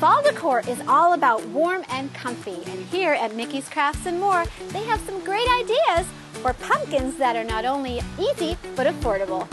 Fall decor is all about warm and comfy, and here at Mickey's Crafts and More, they have some great ideas for pumpkins that are not only easy, but affordable.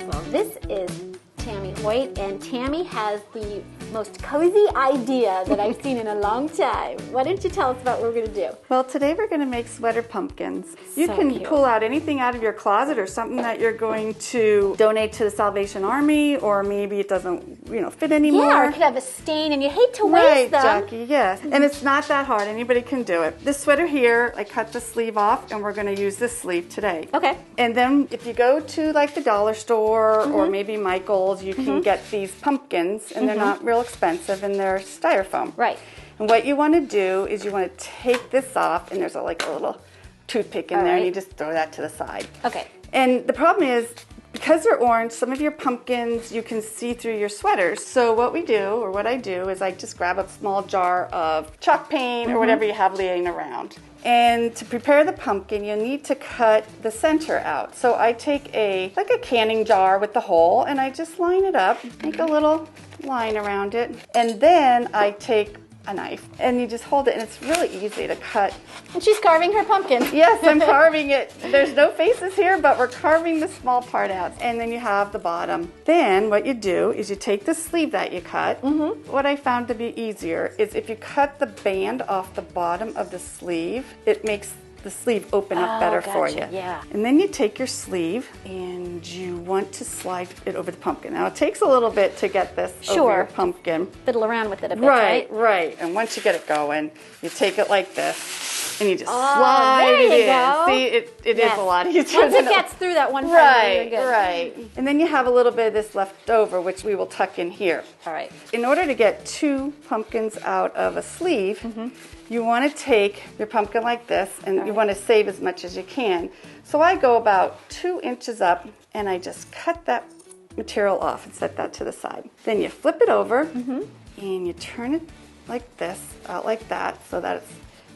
Well, this is Tammy Hoyt, and Tammy has the most cozy idea that I've seen in a long time. Why don't you tell us about what we're going to do? Well, today we're going to make sweater pumpkins. You can cute. Pull out anything out of your closet or something that you're going to donate to the Salvation Army, or maybe it doesn't, fit anymore. Yeah, or it could have a stain and you hate to waste them. Right, Jackie, yes. And it's not that hard. Anybody can do it. This sweater here, I cut the sleeve off, and we're going to use this sleeve today. Okay. And then if you go to like the dollar store or maybe Michael's, you can get these pumpkins, and they're not real expensive, and they're styrofoam. Right. And what you want to do is you want to take this off, and there's like a little toothpick in there, and you just throw that to the side. Okay. And the problem is, because they're orange, some of your pumpkins you can see through your sweaters. So what we do, or what I do, is I just grab a small jar of chalk paint or whatever you have laying around. And to prepare the pumpkin, you need to cut the center out. So I take like a canning jar with the hole, and I just line it up, make a little line around it. And then I take a knife, and you just hold it, and it's really easy to cut. And she's carving her pumpkin. Yes, I'm carving it. There's no faces here, but we're carving the small part out. And then you have the bottom. Then what you do is you take the sleeve that you cut. What I found to be easier is if you cut the band off the bottom of the sleeve, it makes the sleeve open up better for you. Yeah. And then you take your sleeve and you want to slide it over the pumpkin. Now it takes a little bit to get this over your pumpkin. Fiddle around with it a bit, right? Right. And once you get it going, you take it like this and you just slide it in. go. See, it is a lot easier. Once it gets through that one part, you're good. Right. And then you have a little bit of this left over, which we will tuck in here. All right. In order to get 2 pumpkins out of a sleeve, you want to take your pumpkin like this, and you want to save as much as you can. So I go about 2 inches up, and I just cut that material off and set that to the side. Then you flip it over, and you turn it like this, out like that, so that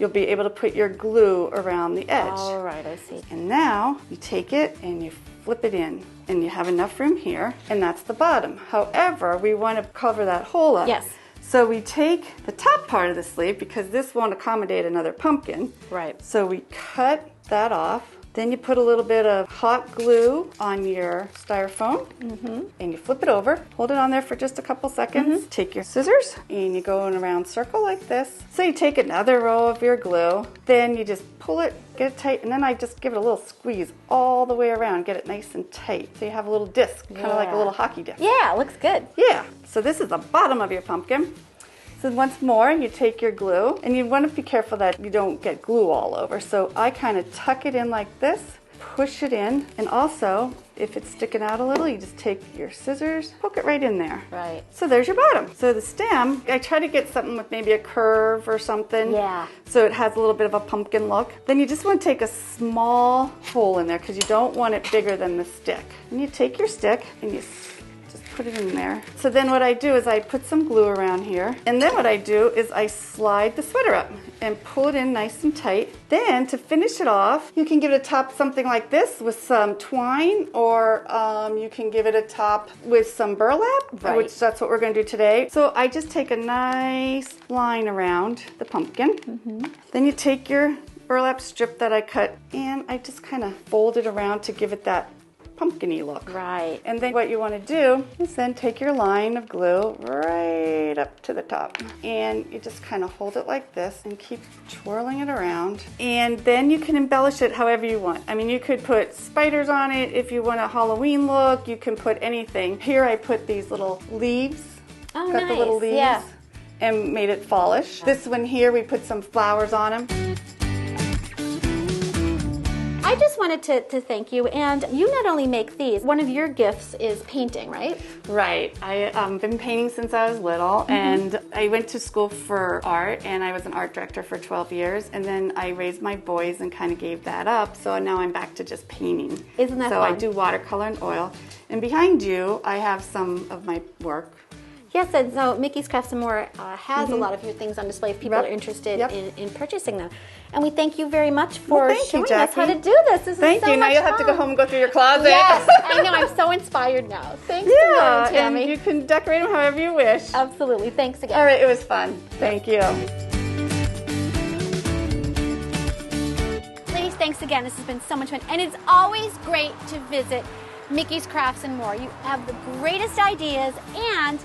you'll be able to put your glue around the edge. All right, I see. And now you take it and you flip it in, and you have enough room here, and that's the bottom. However, we want to cover that hole up. Yes. So we take the top part of the sleeve, because this won't accommodate another pumpkin. Right. So we cut that off. Then you put a little bit of hot glue on your styrofoam, and you flip it over. Hold it on there for just a couple seconds. Take your scissors, and you go in a round circle like this. So you take another row of your glue. Then you just pull it, get it tight, and then I just give it a little squeeze all the way around, get it nice and tight. So you have a little disc, kind of like a little hockey disc. Yeah, it looks good. Yeah, so this is the bottom of your pumpkin. So once more, you take your glue, and you want to be careful that you don't get glue all over. So I kind of tuck it in like this, push it in, and also, if it's sticking out a little, you just take your scissors, poke it right in there. Right. So there's your bottom. So the stem, I try to get something with maybe a curve or something. Yeah. So it has a little bit of a pumpkin look. Then you just want to take a small hole in there, because you don't want it bigger than the stick. And you take your stick and you put it in there. So then what I do is I put some glue around here, and then what I do is I slide the sweater up and pull it in nice and tight. Then to finish it off, you can give it a top something like this with some twine, or you can give it a top with some burlap, which that's what we're going to do today. So I just take a nice line around the pumpkin. Then you take your burlap strip that I cut, and I just kind of fold it around to give it that pumpkin-y look. Right. And then what you want to do is then take your line of glue right up to the top, and you just kind of hold it like this and keep twirling it around. And then you can embellish it however you want. I mean, you could put spiders on it if you want a Halloween look. You can put anything. Here I put these little leaves. Oh, Got the little leaves and made it fallish. This one here, we put some flowers on them. I just wanted to thank you, and you not only make these, one of your gifts is painting, right? Right. I've been painting since I was little, and I went to school for art, and I was an art director for 12 years, and then I raised my boys and kind of gave that up, so now I'm back to just painting. Isn't that so fun? I do watercolor and oil, and behind you I have some of my work. Yes, and so Mickey's Crafts and More has a lot of your things on display if people are interested in purchasing them. And we thank you very much for showing us how to do this. This is so much fun. Now you'll have to go home and go through your closet. Yes, I know. I'm so inspired now. Thanks again, Tammy. And you can decorate them however you wish. Absolutely. Thanks again. All right, it was fun. Thank you. Ladies, thanks again. This has been so much fun. And it's always great to visit Mickey's Crafts and More. You have the greatest ideas and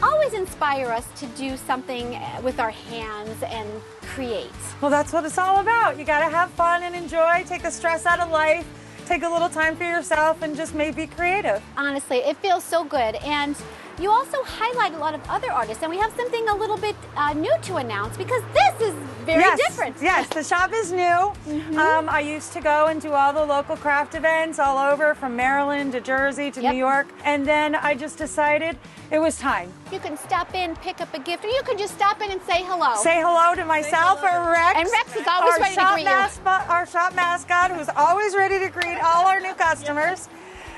always inspire us to do something with our hands and create. Well, that's what it's all about. You got to have fun and enjoy, take the stress out of life, take a little time for yourself, and just maybe be creative. Honestly, it feels so good. And you also highlight a lot of other artists, and we have something a little bit new to announce because this is very different. Yes, the shop is new. I used to go and do all the local craft events all over from Maryland to Jersey to New York, and then I just decided it was time. You can stop in, pick up a gift, or you can just stop in and say hello. Say hello to myself or Rex. And Rex is always ready to greet you. Our shop mascot, who's always ready to greet all our new customers.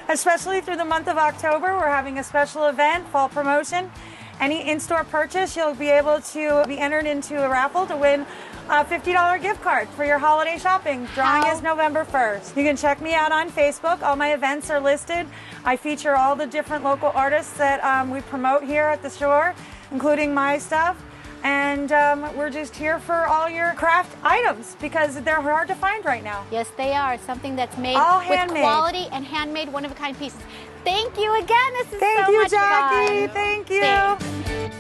Especially through the month of October, we're having a special event, fall promotion. Any in-store purchase, you'll be able to be entered into a raffle to win a $50 gift card for your holiday shopping. Drawing is November 1st. You can check me out on Facebook. All my events are listed. I feature all the different local artists that we promote here at the store, including my stuff. And we're just here for all your craft items because they're hard to find right now. Yes, they are. Something that's made all with handmade. Quality and handmade, one-of-a-kind pieces. Thank you again. This is Thank so you, much Jackie. fun. Thank you. Thanks.